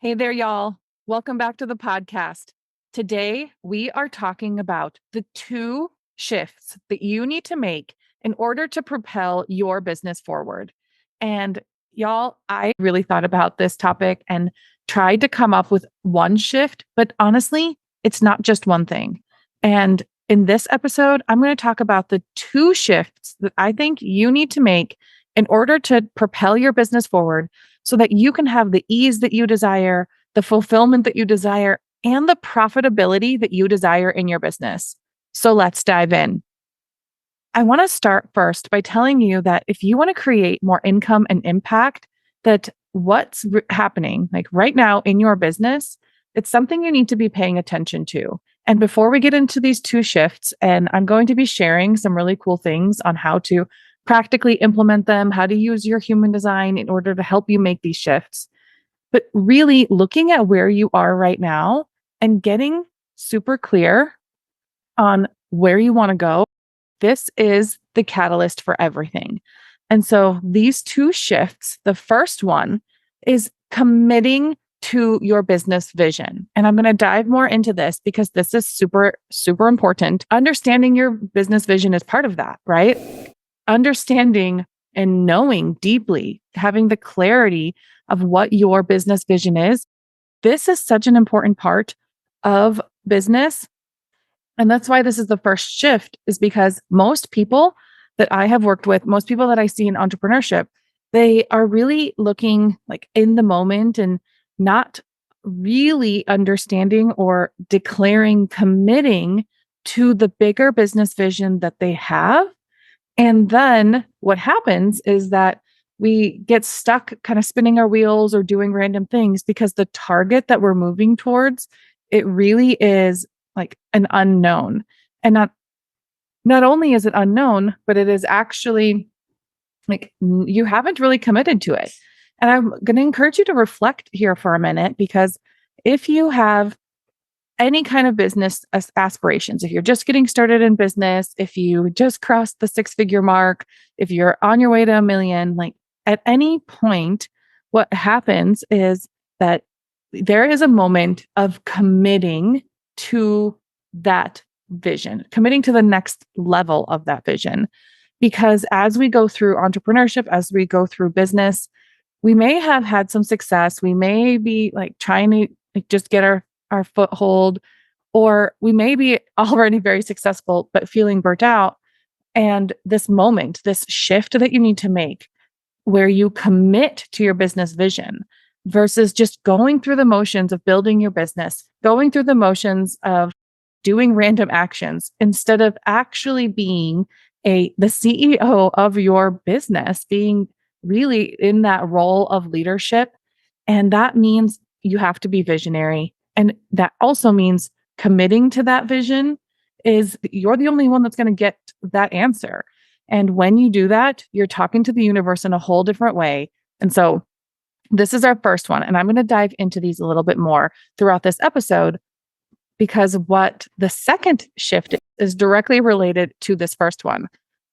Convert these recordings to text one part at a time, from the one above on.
Hey there, y'all. Welcome back to the podcast. Today, we are talking about the two shifts that you need to make in order to propel your business forward. And y'all, I really thought about this topic and tried to come up with one shift, but honestly, it's not just one thing. And in this episode, I'm going to talk about the two shifts that I think you need to make in order to propel your business forward so that you can have the ease that you desire, the fulfillment that you desire, and the profitability that you desire in your business. So let's dive in. I want to start first by telling you that if you want to create more income and impact, that what's happening like right now in your business, it's something you need to be paying attention to. And before we get into these two shifts, and I'm going to be sharing some really cool things on how to practically implement them, how to use your human design in order to help you make these shifts. But really looking at where you are right now and getting super clear on where you want to go, this is the catalyst for everything. And so these two shifts, the first one is committing to your business vision. And I'm going to dive more into this because this is super, super important. Understanding your business vision is part of that, right? Understanding and knowing deeply, having the clarity of what your business vision is. This is such an important part of business. And that's why this is the first shift, is because most people that I have worked with, most people that I see in entrepreneurship, they are really looking like in the moment and not really understanding or declaring, committing to the bigger business vision that they have. And then what happens is that we get stuck kind of spinning our wheels or doing random things because the target that we're moving towards, it really is like an unknown. And not only is it unknown, but it is actually like you haven't really committed to it. And I'm going to encourage you to reflect here for a minute, because if you have any kind of business aspirations, if you're just getting started in business, if you just crossed the 6-figure mark, if you're on your way to 1 million, like at any point, what happens is that there is a moment of committing to that vision, committing to the next level of that vision. Because as we go through entrepreneurship, as we go through business, we may have had some success. We may be like trying to like just get our foothold, or we may be already very successful, but feeling burnt out. And this moment, this shift that you need to make where you commit to your business vision versus just going through the motions of building your business, going through the motions of doing random actions instead of actually being the CEO of your business, being really in that role of leadership. And that means you have to be visionary. And that also means committing to that vision is you're the only one that's going to get that answer. And when you do that, you're talking to the universe in a whole different way. And so this is our first one. And I'm going to dive into these a little bit more throughout this episode, because what the second shift is directly related to this first one,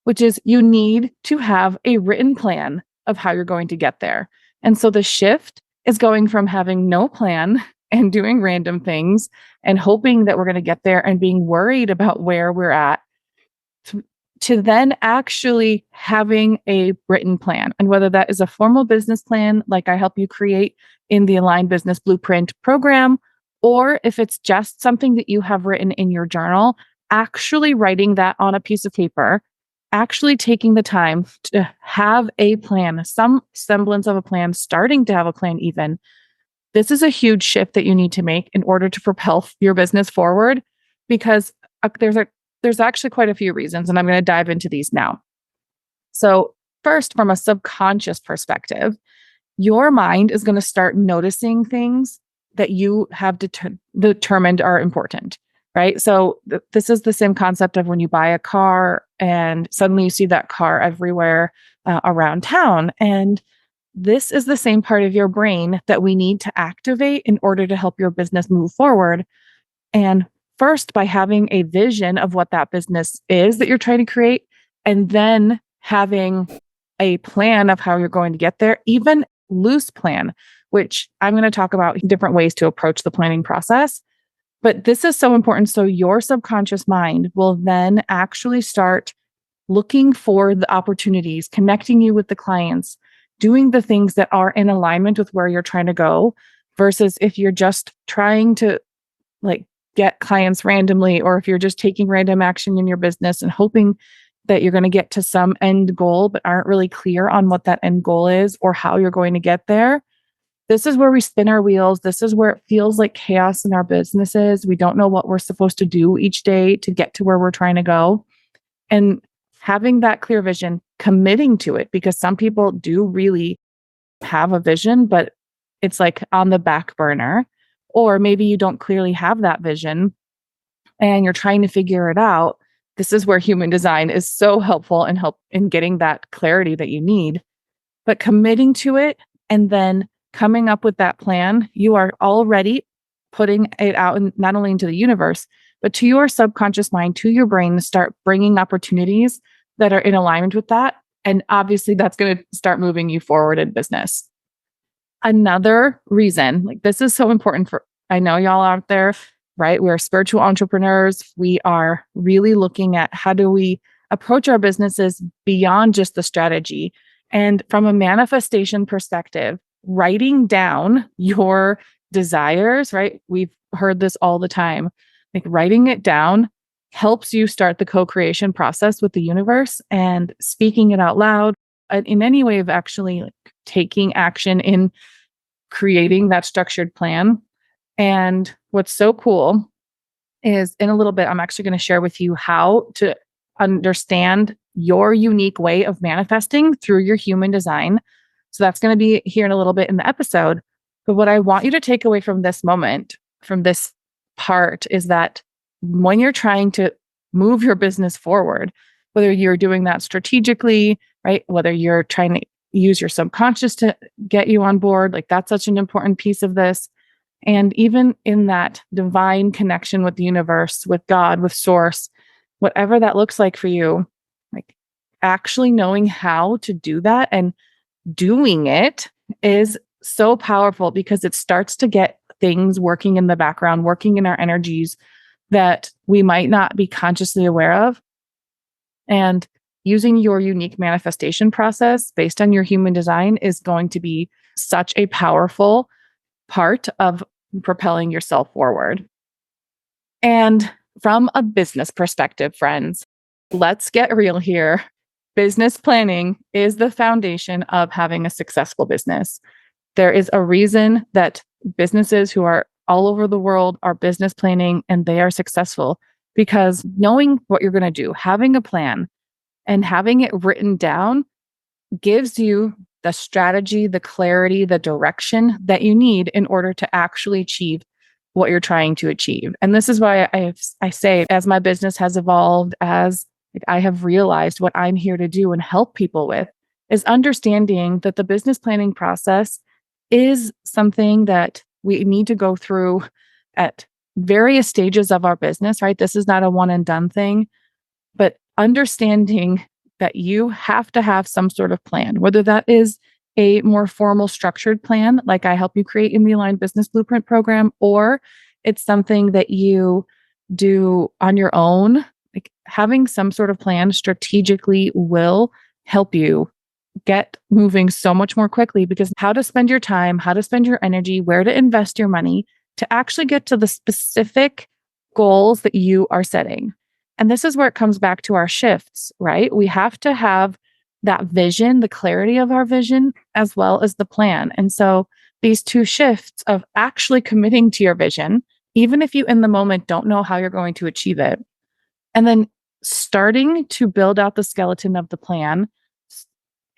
which is you need to have a written plan of how you're going to get there. And so the shift is going from having no plan and doing random things and hoping that we're going to get there and being worried about where we're at to then actually having a written plan. And whether that is a formal business plan, like I help you create in the Aligned Business Blueprint program, or if it's just something that you have written in your journal, actually writing that on a piece of paper, actually taking the time to have a plan, some semblance of a plan, starting to have a plan even. This is a huge shift that you need to make in order to propel your business forward, because there's actually quite a few reasons, and I'm going to dive into these now. So first, from a subconscious perspective, your mind is going to start noticing things that you have determined are important, right? So this is the same concept of when you buy a car and suddenly you see that car everywhere around town. And this is the same part of your brain that we need to activate in order to help your business move forward. And first, by having a vision of what that business is that you're trying to create, and then having a plan of how you're going to get there, even loose plan. which I'm going to talk about different ways to approach the planning process. But this is so important. So your subconscious mind will then actually start looking for the opportunities, connecting you with the clients, doing the things that are in alignment with where you're trying to go, versus if you're just trying to like get clients randomly, or if you're just taking random action in your business and hoping that you're going to get to some end goal, but aren't really clear on what that end goal is or how you're going to get there. This is where we spin our wheels. This is where it feels like chaos in our businesses. We don't know what we're supposed to do each day to get to where we're trying to go. And having that clear vision, committing to it, because some people do really have a vision, but it's like on the back burner, or maybe you don't clearly have that vision and you're trying to figure it out. This is where human design is so helpful and help in getting that clarity that you need. But committing to it and then coming up with that plan, you are already putting it out not only into the universe, but to your subconscious mind, to your brain, to start bringing opportunities that are in alignment with that. And obviously that's going to start moving you forward in business. Another reason, like this is so important for, I know y'all out there, right? We're spiritual entrepreneurs. We are really looking at how do we approach our businesses beyond just the strategy. And from a manifestation perspective, writing down your desires, right? We've heard this all the time. Like writing it down helps you start the co-creation process with the universe, and speaking it out loud in any way of actually like taking action in creating that structured plan. And what's so cool is in a little bit, I'm actually going to share with you how to understand your unique way of manifesting through your human design. So that's going to be here in a little bit in the episode. But what I want you to take away from this moment, from this part, is that when you're trying to move your business forward, whether you're doing that strategically, right? Whether you're trying to use your subconscious to get you on board, like that's such an important piece of this. And even in that divine connection with the universe, with God, with source, whatever that looks like for you, like actually knowing how to do that and doing it is so powerful, because it starts to get things working in the background, working in our energies that we might not be consciously aware of. And using your unique manifestation process based on your human design is going to be such a powerful part of propelling yourself forward. And from a business perspective, friends, let's get real here. Business planning is the foundation of having a successful business. There is a reason that businesses who are all over the world are business planning and they are successful, because knowing what you're going to do, having a plan and having it written down gives you the strategy, the clarity, the direction that you need in order to actually achieve what you're trying to achieve. And this is why I say, as my business has evolved, as I have realized what I'm here to do and help people with, is understanding that the business planning process is something that we need to go through at various stages of our business, right? This is not a one and done thing, but understanding that you have to have some sort of plan, whether that is a more formal structured plan, like I help you create in the Aligned Business Blueprint program, or it's something that you do on your own. Like having some sort of plan strategically will help you get moving so much more quickly, because how to spend your time, how to spend your energy, where to invest your money to actually get to the specific goals that you are setting. And this is where it comes back to our shifts, right? We have to have that vision, the clarity of our vision, as well as the plan. And so these two shifts of actually committing to your vision, even if you in the moment don't know how you're going to achieve it, and then starting to build out the skeleton of the plan,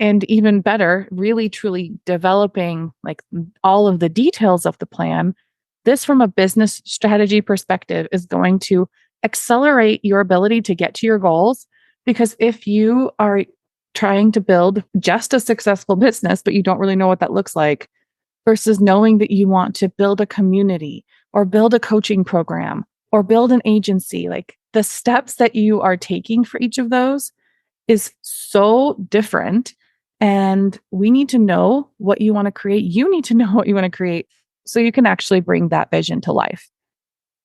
and even better, really truly developing like all of the details of the plan. This, from a business strategy perspective, is going to accelerate your ability to get to your goals. Because if you are trying to build just a successful business, but you don't really know what that looks like, versus knowing that you want to build a community or build a coaching program or build an agency, like the steps that you are taking for each of those is so different. And we need to know what you want to create. You need to know what you want to create so you can actually bring that vision to life.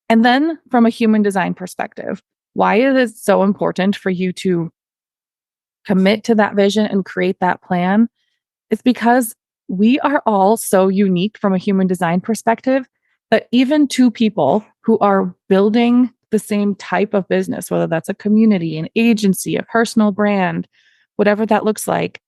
And then from a human design perspective, why it is so important for you to commit to that vision and create that plan is because we are all so unique from a human design perspective that even two people who are building the same type of business, whether that's a community, an agency, a personal brand, whatever that looks like,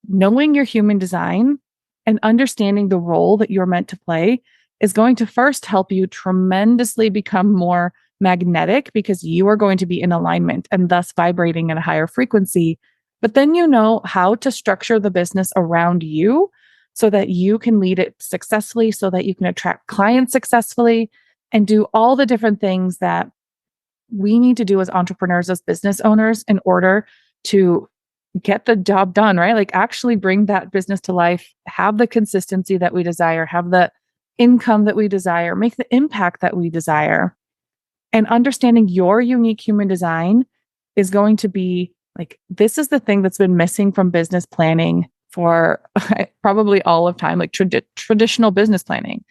knowing your human design and understanding the role that you're meant to play is going to first help you tremendously become more magnetic because you are going to be in alignment and thus vibrating at a higher frequency. But then you know how to structure the business around you so that you can lead it successfully, so that you can attract clients successfully and do all the different things that we need to do as entrepreneurs, as business owners, in order to get the job done, right? Like actually bring that business to life, have the consistency that we desire, have the income that we desire, make the impact that we desire. And understanding your unique human design is going to be like, this is the thing that's been missing from business planning for probably all of time, like traditional business planning.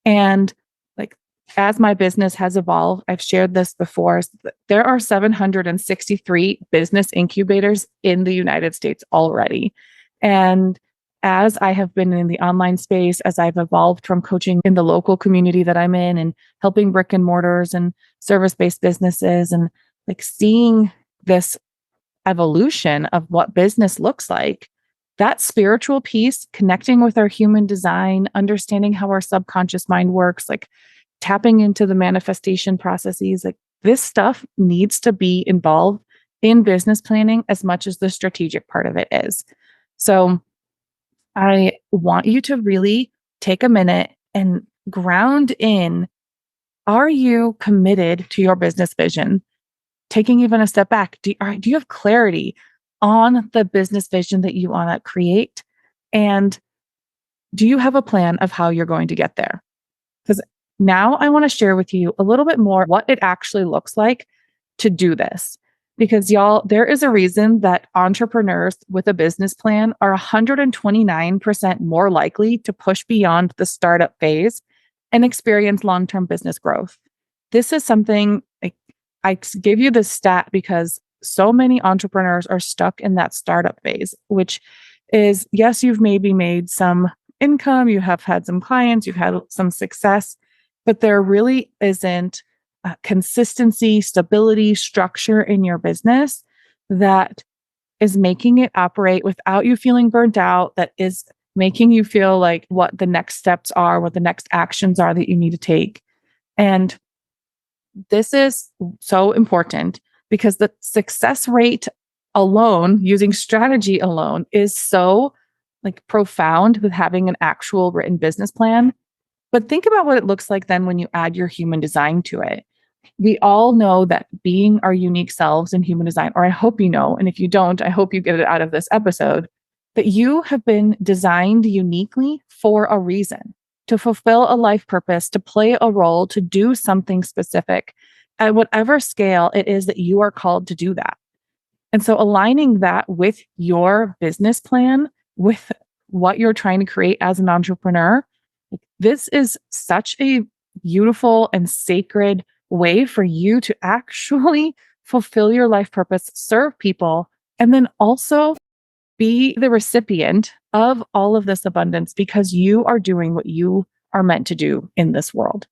And like, as my business has evolved, I've shared this before. There are 763 business incubators in the United States already. And as I have been in the online space, as I've evolved from coaching in the local community that I'm in and helping brick and mortars and service based businesses and like seeing this evolution of what business looks like, that spiritual piece, connecting with our human design, understanding how our subconscious mind works, like tapping into the manifestation processes, like this stuff needs to be involved in business planning as much as the strategic part of it is. So I want you to really take a minute and ground in, are you committed to your business vision? Taking even a step back, do you have clarity on the business vision that you want to create? And do you have a plan of how you're going to get there? Because now I want to share with you a little bit more what it actually looks like to do this. Because y'all, there is a reason that entrepreneurs with a business plan are 129% more likely to push beyond the startup phase and experience long-term business growth. This is something like, I give you this stat because so many entrepreneurs are stuck in that startup phase, which is, yes, you've maybe made some income, you have had some clients, you've had some success, but there really isn't consistency, stability, structure in your business that is making it operate without you feeling burnt out, that is making you feel like what the next steps are, what the next actions are that you need to take. And this is so important because the success rate alone, using strategy alone, is so like profound with having an actual written business plan. But think about what it looks like then when you add your human design to it. We all know that being our unique selves in human design, or I hope you know, and if you don't, I hope you get it out of this episode, that you have been designed uniquely for a reason, to fulfill a life purpose, to play a role, to do something specific at whatever scale it is that you are called to do that. And so aligning that with your business plan, with what you're trying to create as an entrepreneur, this is such a beautiful and sacred way for you to actually fulfill your life purpose, serve people, and then also be the recipient of all of this abundance because you are doing what you are meant to do in this world.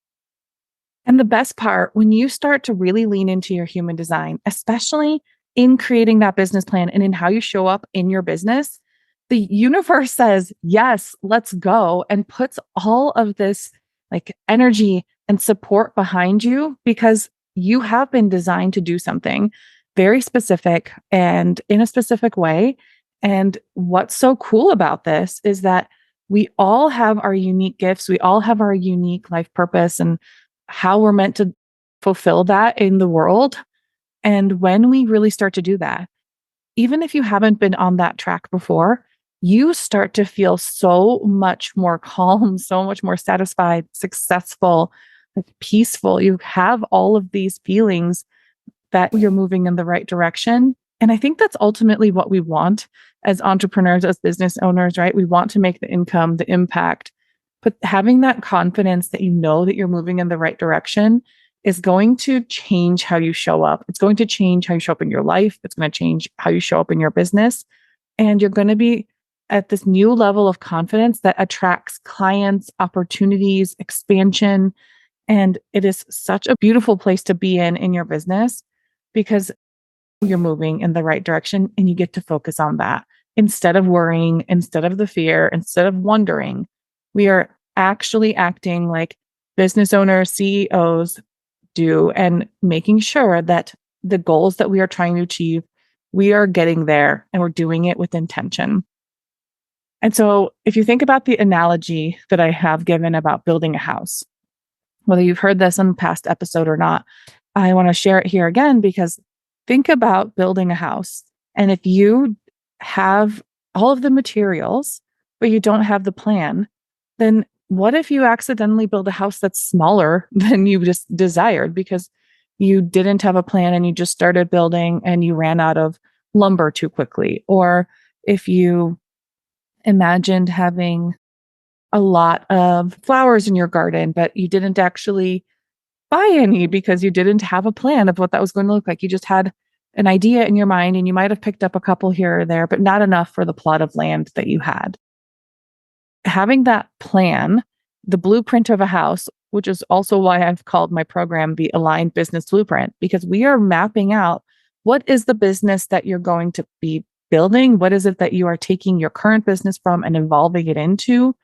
And the best part, when you start to really lean into your human design, especially in creating that business plan and in how you show up in your business, the universe says, yes, let's go, and puts all of this like energy and support behind you because you have been designed to do something very specific and in a specific way. And what's so cool about this is that we all have our unique gifts. We all have our unique life purpose and how we're meant to fulfill that in the world. And when we really start to do that, even if you haven't been on that track before, you start to feel so much more calm, so much more satisfied, successful, like peaceful. You have all of these feelings that you're moving in the right direction. And I think that's ultimately what we want as entrepreneurs, as business owners, right? We want to make the income, the impact, but having that confidence that you know that you're moving in the right direction is going to change how you show up. It's going to change how you show up in your life. It's going to change how you show up in your business. And you're going to be at this new level of confidence that attracts clients, opportunities, expansion. And it is such a beautiful place to be in your business because you're moving in the right direction and you get to focus on that instead of worrying, instead of the fear, instead of wondering. We are actually acting like business owners, CEOs do, and making sure that the goals that we are trying to achieve, we are getting there and we're doing it with intention. And so, if you think about the analogy that I have given about building a house, whether you've heard this in the past episode or not, I want to share it here again because think about building a house. And if you have all of the materials, but you don't have the plan, then what if you accidentally build a house that's smaller than you just desired because you didn't have a plan and you just started building and you ran out of lumber too quickly? Or if you imagined having a lot of flowers in your garden, but you didn't actually buy any because you didn't have a plan of what that was going to look like. You just had an idea in your mind and you might have picked up a couple here or there, but not enough for the plot of land that you had. Having that plan, the blueprint of a house, which is also why I've called my program the Aligned Business Blueprint, because we are mapping out what is the business that you're going to be building? What is it that you are taking your current business from and evolving it into?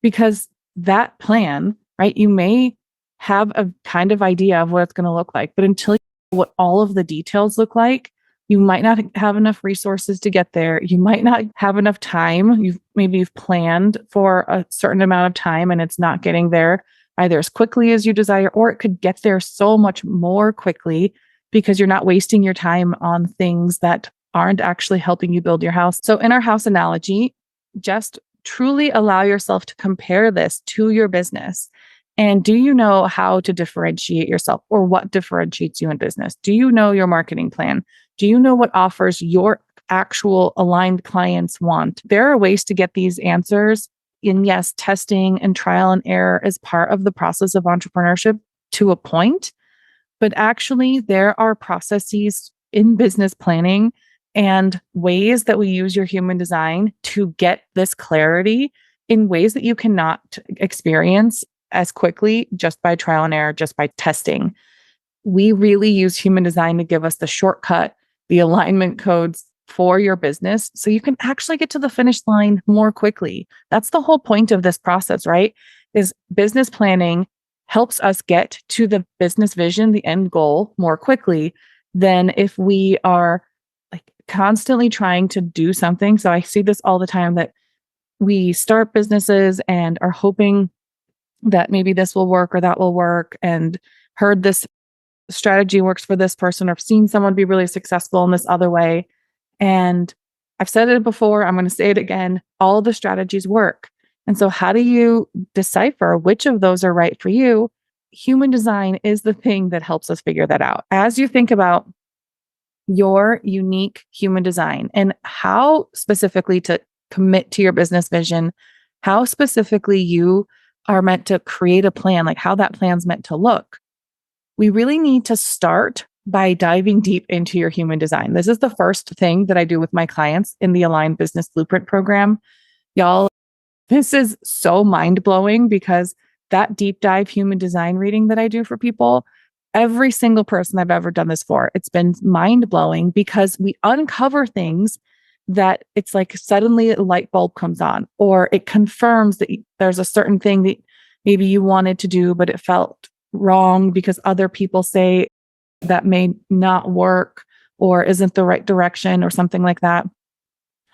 Because that plan, right, you may have a kind of idea of what it's going to look like, but until you know what all of the details look like, you might not have enough resources to get there. You might not have enough time. You've planned for a certain amount of time and it's not getting there either as quickly as you desire, or it could get there so much more quickly because you're not wasting your time on things that aren't actually helping you build your house. So in our house analogy, just truly allow yourself to compare this to your business. And do you know how to differentiate yourself or what differentiates you in business? Do you know your marketing plan? Do you know what offers your actual aligned clients want? There are ways to get these answers. And yes, testing and trial and error is part of the process of entrepreneurship to a point. But actually, there are processes in business planning and ways that we use your human design to get this clarity in ways that you cannot experience as quickly just by trial and error, just by testing. We really use human design to give us the shortcut, the alignment codes for your business so you can actually get to the finish line more quickly. That's the whole point of this process, right? Is business planning helps us get to the business vision, the end goal more quickly than if we are like constantly trying to do something. So I see this all the time that we start businesses and are hoping that maybe this will work or that will work, and heard this strategy works for this person, or seen someone be really successful in this other way. And I've said it before, I'm going to say it again, all the strategies work. And so how do you decipher which of those are right for you? Human design is the thing that helps us figure that out. As you think about your unique human design and how specifically to commit to your business vision, how specifically you are meant to create a plan, like how that plan's meant to look, we really need to start by diving deep into your human design. This is the first thing that I do with my clients in the Aligned Business Blueprint program. Y'all, this is so mind-blowing because that deep dive human design reading that I do for people, every single person I've ever done this for, it's been mind-blowing because we uncover things that it's like suddenly a light bulb comes on, or it confirms that there's a certain thing that maybe you wanted to do, but it felt wrong because other people say that may not work or isn't the right direction or something like that.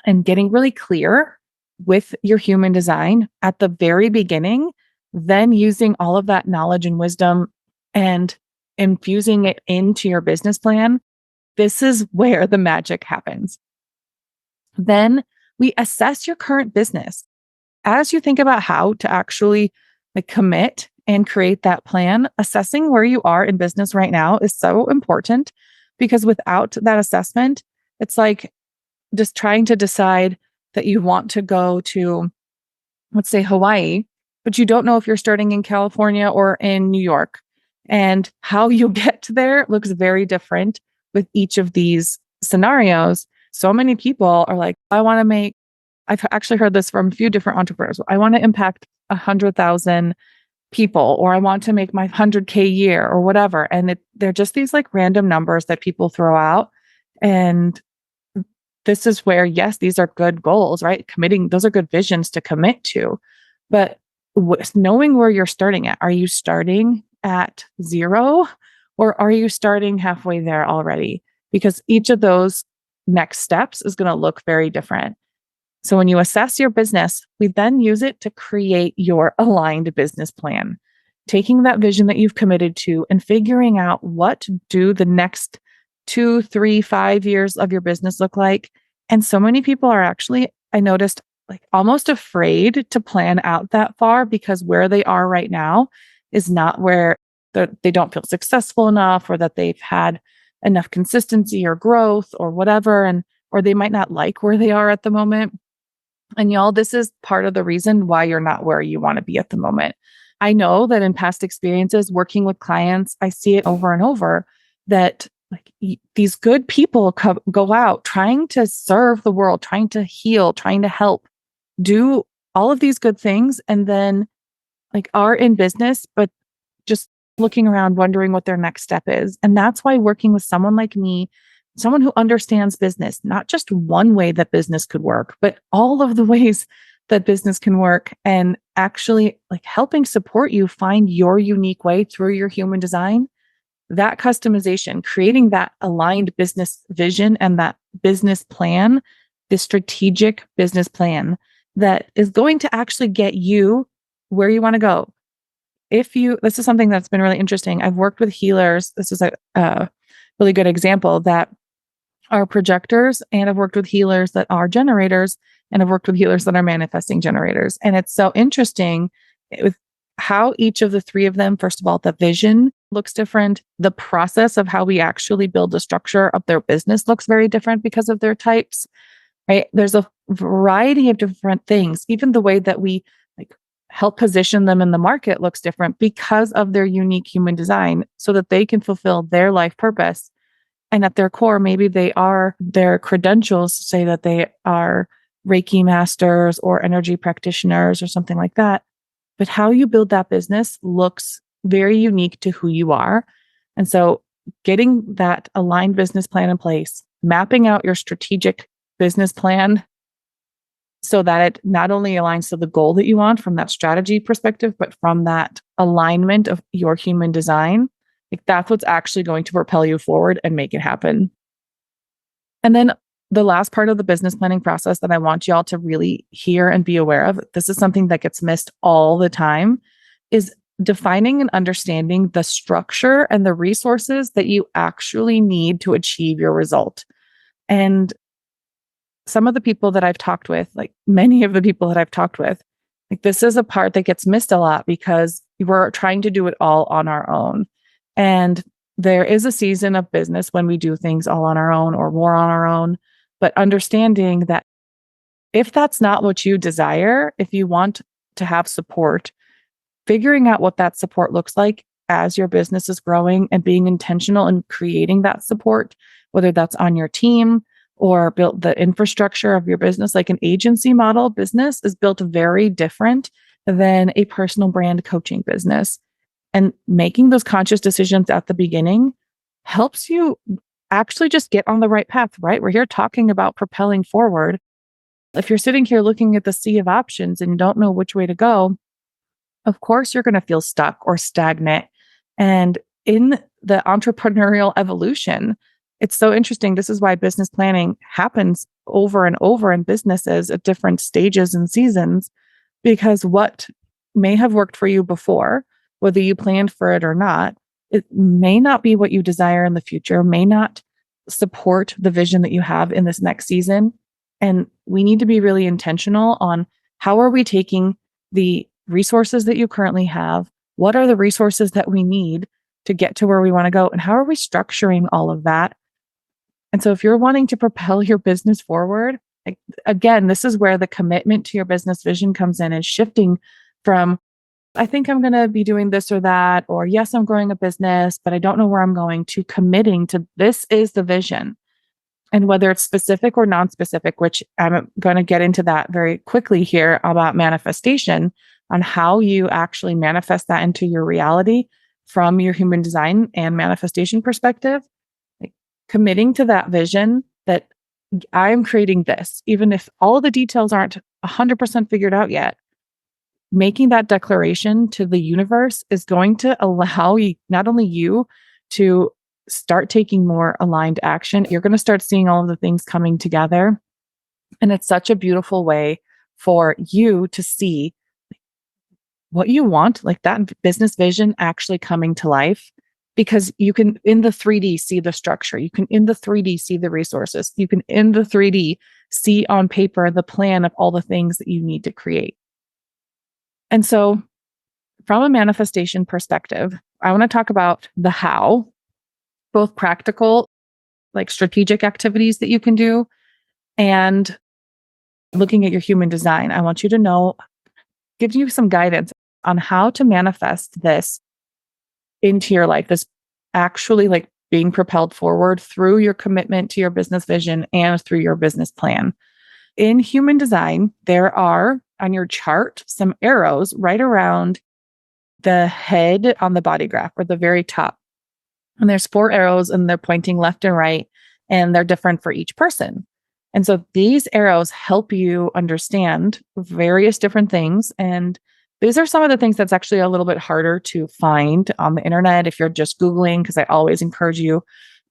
And getting really clear with your human design at the very beginning, then using all of that knowledge and wisdom and infusing it into your business plan. This is where the magic happens. Then we assess your current business. As you think about how to actually commit and create that plan, assessing where you are in business right now is so important because without that assessment, It's like just trying to decide that you want to go to, let's say, Hawaii, but you don't know if you're starting in California or in New York. And how you get there looks very different with each of these scenarios. So many people are like, I've actually heard this from a few different entrepreneurs. I want to impact 100,000 people, or I want to make my 100K year or whatever. And they're just these like random numbers that people throw out. And this is where, yes, these are good goals, right? Those are good visions to commit to. But knowing where you're starting at, are you starting at zero or are you starting halfway there already? Because each of those next steps is going to look very different. So when you assess your business, we then use it to create your aligned business plan, taking that vision that you've committed to and figuring out what do the next 2, 3, 5 years of your business look like. And so many people are actually, I noticed, like almost afraid to plan out that far because where they are right now is not where they don't feel successful enough, or that they've had enough consistency or growth or whatever, or they might not like where they are at the moment. And y'all, this is part of the reason why you're not where you want to be at the moment. I know that in past experiences working with clients, I see it over and over that like these good people go out trying to serve the world, trying to heal, trying to help, do all of these good things, and then like are in business, but just looking around wondering what their next step is. And that's why working with someone like me, someone who understands business, not just one way that business could work, but all of the ways that business can work, and actually like helping support you find your unique way through your human design, that customization, creating that aligned business vision and that business plan, the strategic business plan that is going to actually get you where you want to go. This is something that's been really interesting. I've worked with healers. This is a really good example that are projectors, and I've worked with healers that are generators, and I've worked with healers that are manifesting generators. And it's so interesting with how each of the three of them, first of all, the vision looks different. The process of how we actually build the structure of their business looks very different because of their types, right? There's a variety of different things. Even the way that we like help position them in the market looks different because of their unique human design so that they can fulfill their life purpose. And at their core, maybe their credentials say that they are Reiki masters or energy practitioners or something like that. But how you build that business looks very unique to who you are. And so getting that aligned business plan in place, mapping out your strategic business plan so that it not only aligns to the goal that you want from that strategy perspective, but from that alignment of your human design, like that's what's actually going to propel you forward and make it happen. And then the last part of the business planning process that I want y'all to really hear and be aware of, this is something that gets missed all the time, is defining and understanding the structure and the resources that you actually need to achieve your result. And some of the people that I've talked with, like many of the people that I've talked with, like this is a part that gets missed a lot because we're trying to do it all on our own. And there is a season of business when we do things all on our own or more on our own, but understanding that if that's not what you desire, if you want to have support, figuring out what that support looks like as your business is growing and being intentional in creating that support, whether that's on your team or build the infrastructure of your business. Like an agency model business is built very different than a personal brand coaching business. And making those conscious decisions at the beginning helps you actually just get on the right path, right? We're here talking about propelling forward. If you're sitting here looking at the sea of options and you don't know which way to go, of course, you're going to feel stuck or stagnant. And in the entrepreneurial evolution, it's so interesting. This is why business planning happens over and over in businesses at different stages and seasons, because what may have worked for you before, whether you planned for it or not, it may not be what you desire in the future, may not support the vision that you have in this next season. And we need to be really intentional on how are we taking the resources that you currently have? What are the resources that we need to get to where we want to go? And how are we structuring all of that And so if you're wanting to propel your business forward, like, again, this is where the commitment to your business vision comes in, is shifting from, I think I'm going to be doing this or that, or yes, I'm growing a business, but I don't know where I'm going, to committing to this is the vision. And whether it's specific or non-specific, which I'm going to get into that very quickly here about manifestation, on how you actually manifest that into your reality from your human design and manifestation perspective, like committing to that vision that I'm creating this, even if all the details aren't 100% figured out yet. Making that declaration to the universe is going to allow you, not only you, to start taking more aligned action. You're going to start seeing all of the things coming together. And it's such a beautiful way for you to see what you want, like that business vision actually coming to life, because you can in the 3D see the structure. You can in the 3D see the resources. You can in the 3D see on paper the plan of all the things that you need to create. And so from a manifestation perspective, I want to talk about the how, both practical, like strategic activities that you can do, and looking at your human design. I want you to know, give you some guidance on how to manifest this into your life, this actually like being propelled forward through your commitment to your business vision and through your business plan. In human design, there are on your chart some arrows right around the head on the body graph, or the very top. And there's 4 arrows and they're pointing left and right, and they're different for each person. And so these arrows help you understand various different things. And these are some of the things that's actually a little bit harder to find on the internet if you're just Googling, because I always encourage you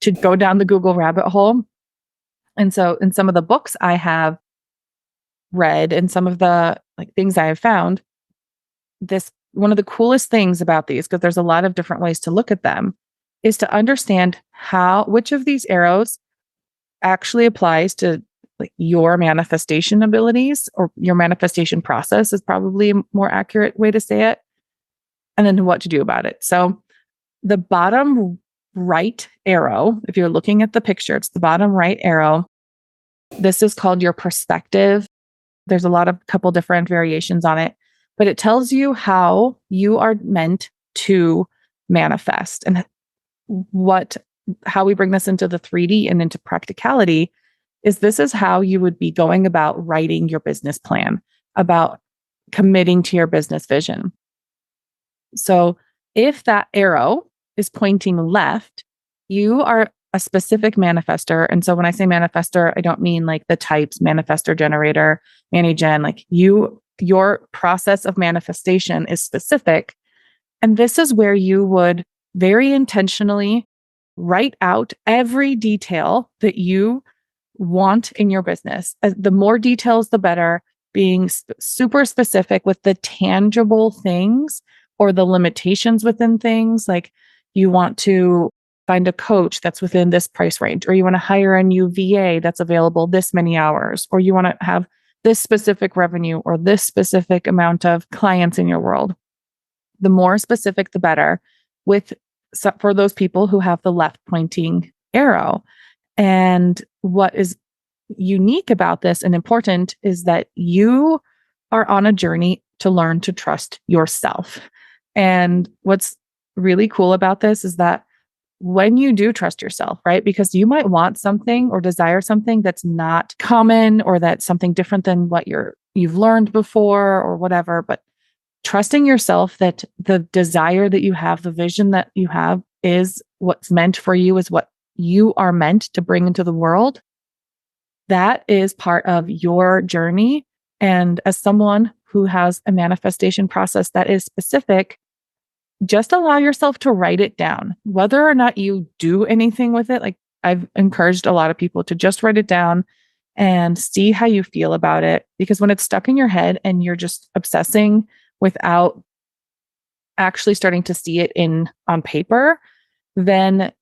to go down the Google rabbit hole. And so in some of the books I have read and some of the like things I have found, this one of the coolest things about these, because there's a lot of different ways to look at them, is to understand which of these arrows actually applies to like your manifestation abilities, or your manifestation process is probably a more accurate way to say it, and then what to do about it. So the bottom right arrow, if you're looking at the picture, it's the bottom right arrow. This is called your perspective. There's a couple different variations on it, but it tells you how you are meant to manifest, and how we bring this into the 3D and into practicality is this is how you would be going about writing your business plan, about committing to your business vision. So if that arrow is pointing left, you are a specific manifester. And so when I say manifester, I don't mean like the types manifester, generator, ManiGen, like your process of manifestation is specific. And this is where you would very intentionally write out every detail that you want in your business. The more details, the better, being super specific with the tangible things or the limitations within things. Like you want to find a coach that's within this price range, or you want to hire a new VA that's available this many hours, or you want to have this specific revenue or this specific amount of clients in your world. The more specific, the better, for those people who have the left pointing arrow. And what is unique about this and important is that you are on a journey to learn to trust yourself. And what's really cool about this is that when you do trust yourself, right? Because you might want something or desire something that's not common, or that's something different than what you've learned before or whatever, but trusting yourself that the desire that you have, the vision that you have, is what's meant for you, is what you are meant to bring into the world. That is part of your journey. And as someone who has a manifestation process that is specific, just allow yourself to write it down, whether or not you do anything with it. Like I've encouraged a lot of people to just write it down and see how you feel about it. Because when it's stuck in your head and you're just obsessing without actually starting to see it on paper, then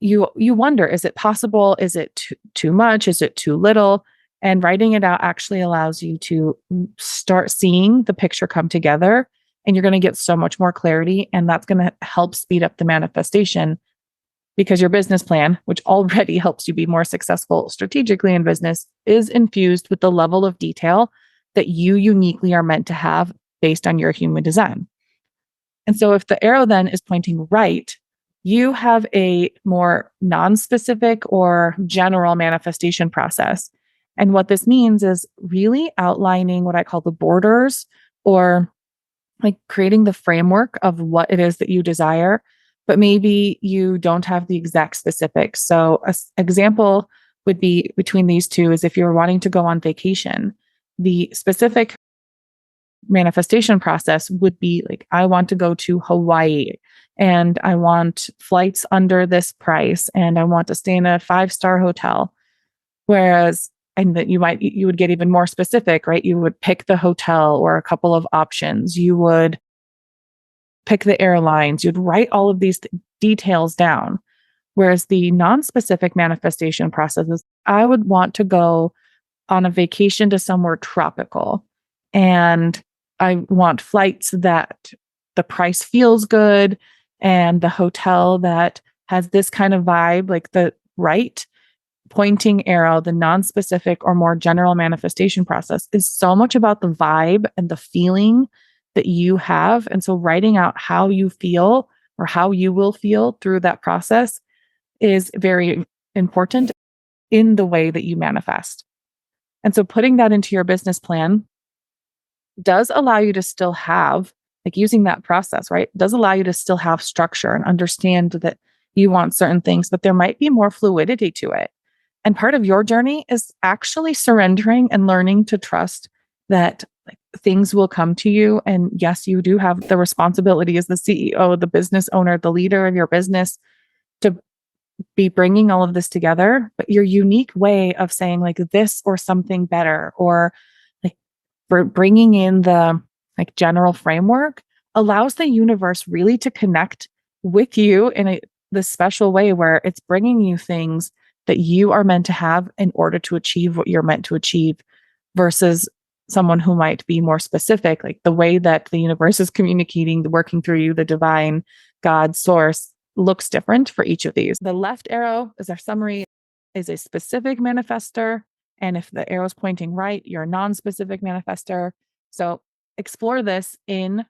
you wonder, is it possible? Is it too much? Is it too little? And writing it out actually allows you to start seeing the picture come together, and you're going to get so much more clarity. And that's going to help speed up the manifestation, because your business plan, which already helps you be more successful strategically in business, is infused with the level of detail that you uniquely are meant to have based on your human design. And so if the arrow then is pointing right, you have a more non-specific or general manifestation process. And what this means is really outlining what I call the borders, or like creating the framework of what it is that you desire, but maybe you don't have the exact specifics. So, an example would be between these two is if you're wanting to go on vacation, the specific manifestation process would be like, I want to go to Hawaii and I want flights under this price and I want to stay in a 5-star hotel. Whereas, and that you would get even more specific, right? You would pick the hotel or a couple of options. You would pick the airlines. You'd write all of these details down. Whereas the non-specific manifestation process is, I would want to go on a vacation to somewhere tropical. And I want flights that the price feels good and the hotel that has this kind of vibe, like the right pointing arrow, the non-specific or more general manifestation process is so much about the vibe and the feeling that you have. And so writing out how you feel or how you will feel through that process is very important in the way that you manifest. And so putting that into your business plan does allow you to still have, like using that process, right? Does allow you to still have structure and understand that you want certain things, but there might be more fluidity to it. And part of your journey is actually surrendering and learning to trust that like, things will come to you. And yes, you do have the responsibility as the CEO, the business owner, the leader of your business to be bringing all of this together. But your unique way of saying like this or something better, or like for bringing in the like general framework allows the universe really to connect with you in this special way where it's bringing you things that you are meant to have in order to achieve what you're meant to achieve versus someone who might be more specific, like the way that the universe is communicating, working through you, the divine God source looks different for each of these. The left arrow is our summary, is a specific manifester. And if the arrow is pointing right, you're a non-specific manifester. So explore this in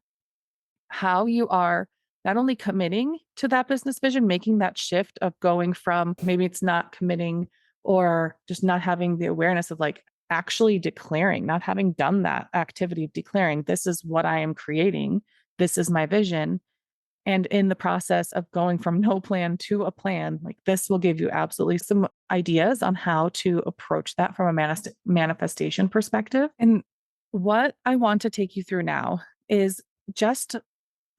how you are not only committing to that business vision, making that shift of going from maybe it's not committing or just not having the awareness of like actually declaring, not having done that activity of declaring, this is what I am creating, this is my vision. And in the process of going from no plan to a plan, like this will give you absolutely some ideas on how to approach that from a manifestation perspective. And what I want to take you through now is just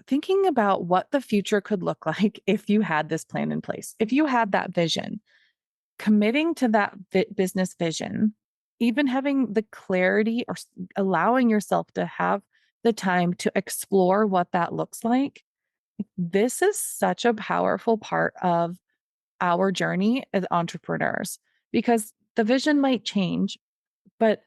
thinking about what the future could look like if you had this plan in place, if you had that vision, committing to that business vision, even having the clarity or allowing yourself to have the time to explore what that looks like. This is such a powerful part of our journey as entrepreneurs because the vision might change, but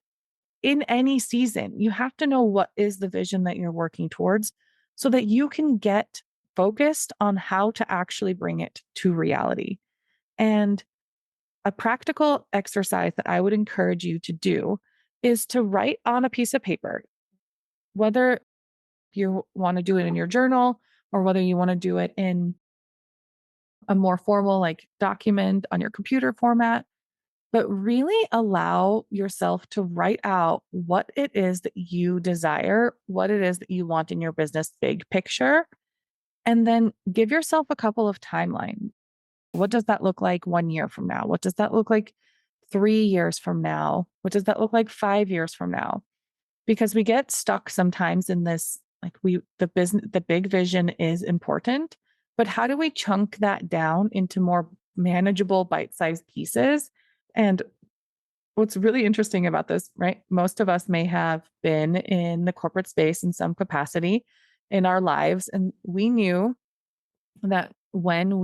in any season, you have to know what is the vision that you're working towards so that you can get focused on how to actually bring it to reality. And a practical exercise that I would encourage you to do is to write on a piece of paper, whether you want to do it in your journal or whether you want to do it in a more formal like document on your computer format, but really allow yourself to write out what it is that you desire, what it is that you want in your business big picture, and then give yourself a couple of timelines. What does that look like 1 year from now? What does that look like 3 years from now? What does that look like 5 years from now? Because we get stuck sometimes in this, like the big vision is important, but how do we chunk that down into more manageable bite-sized pieces? And what's really interesting about this, right? Most of us may have been in the corporate space in some capacity in our lives, and we knew that when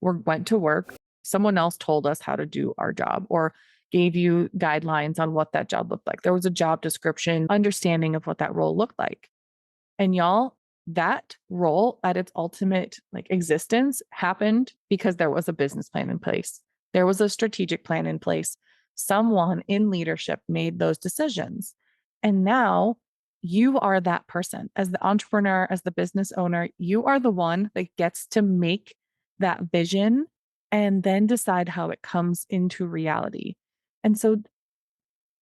went to work, someone else told us how to do our job or gave you guidelines on what that job looked like. There was a job description, understanding of what that role looked like. And y'all, that role at its ultimate existence happened because there was a business plan in place. There was a strategic plan in place. Someone in leadership made those decisions. And now you are that person. As the entrepreneur, as the business owner, you are the one that gets to make that vision and then decide how it comes into reality. And so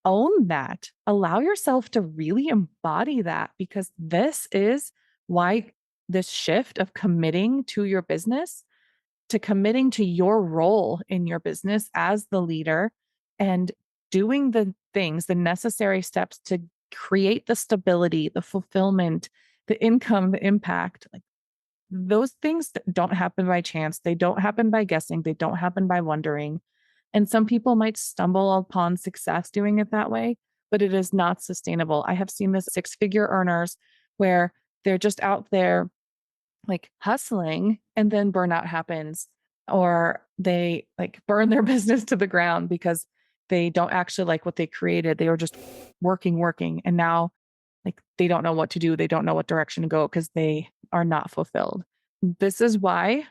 own that. Allow yourself to really embody that, because this is why this shift of committing to your business, to committing to your role in your business as the leader and doing the things, the necessary steps to create the stability, the fulfillment, the income, the impact. Like those things don't happen by chance. They don't happen by guessing. They don't happen by wondering. And some people might stumble upon success doing it that way, but it is not sustainable. I have seen this six-figure earners where they're just out there hustling and then burnout happens, or they burn their business to the ground because they don't actually like what they created. They were just working, and now they don't know what to do. They don't know what direction to go because they are not fulfilled. This is why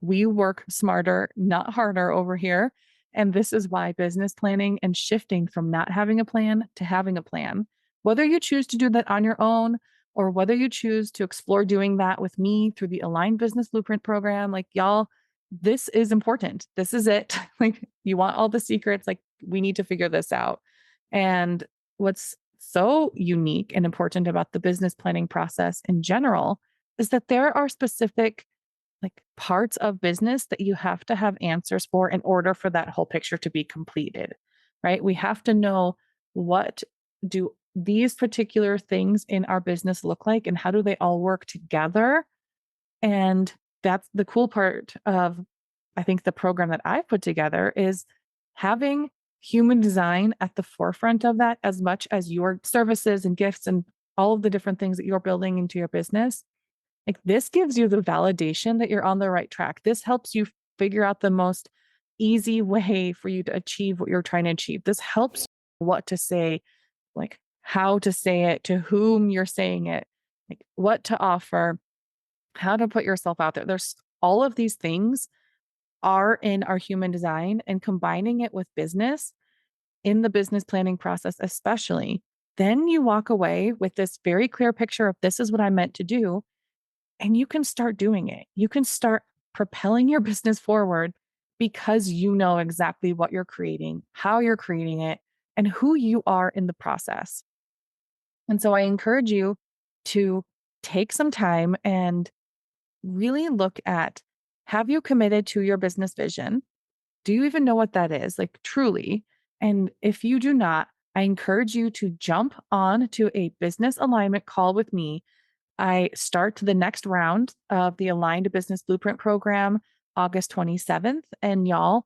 we work smarter, not harder over here. And this is why business planning and shifting from not having a plan to having a plan, whether you choose to do that on your own or whether you choose to explore doing that with me through the Aligned Business Blueprint program, y'all, this is important. This is it. You want all the secrets, we need to figure this out. And what's so unique and important about the business planning process in general is that there are specific parts of business that you have to have answers for in order for that whole picture to be completed, right? We have to know, what do these particular things in our business look like and how do they all work together? And that's the cool part of, I think, the program that I've put together is having human design at the forefront of that as much as your services and gifts and all of the different things that you're building into your business. This gives you the validation that you're on the right track. This helps you figure out the most easy way for you to achieve what you're trying to achieve. This helps what to say, how to say it, to whom you're saying it, what to offer, how to put yourself out there. There's all of these things are in our human design, and combining it with business in the business planning process, especially, then you walk away with this very clear picture of this is what I meant to do. And you can start doing it. You can start propelling your business forward because you know exactly what you're creating, how you're creating it, and who you are in the process. And so I encourage you to take some time and really look at, have you committed to your business vision? Do you even know what that is? Truly. And if you do not, I encourage you to jump on to a business alignment call with me. I start the next round of the Aligned Business Blueprint program August 27th. And y'all,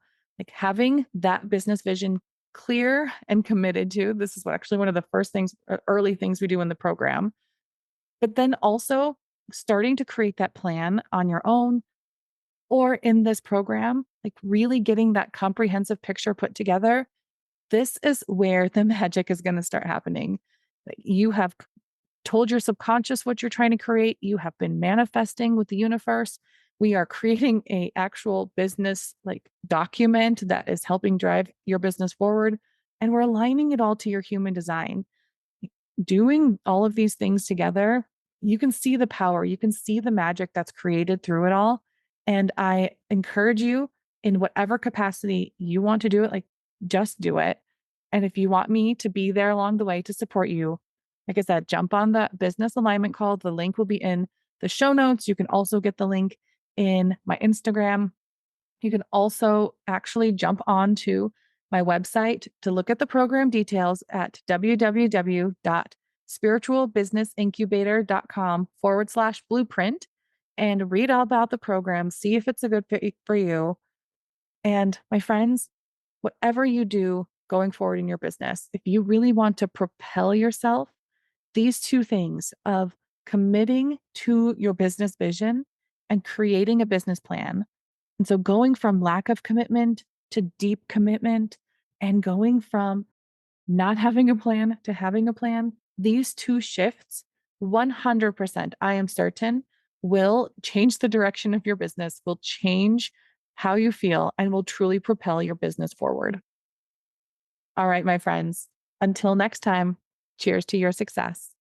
having that business vision clear and committed to, this is actually one of the first things, early things we do in the program. But then also starting to create that plan on your own or in this program, really getting that comprehensive picture put together. This is where the magic is going to start happening. You have told your subconscious what you're trying to create. You have been manifesting with the universe. We are creating a actual business document that is helping drive your business forward. And we're aligning it all to your human design. Doing all of these things together, you can see the power, you can see the magic that's created through it all. And I encourage you, in whatever capacity you want to do it, just do it. And if you want me to be there along the way to support you, like I said, jump on the business alignment call. The link will be in the show notes. You can also get the link in my Instagram. You can also actually jump on to my website to look at the program details at www.spiritualbusinessincubator.com/blueprint and read all about the program, see if it's a good fit for you. And my friends, whatever you do going forward in your business, if you really want to propel yourself, these two things of committing to your business vision and creating a business plan. And so going from lack of commitment to deep commitment and going from not having a plan to having a plan, these two shifts 100%, I am certain, will change the direction of your business, will change how you feel, and will truly propel your business forward. All right, my friends, until next time, cheers to your success.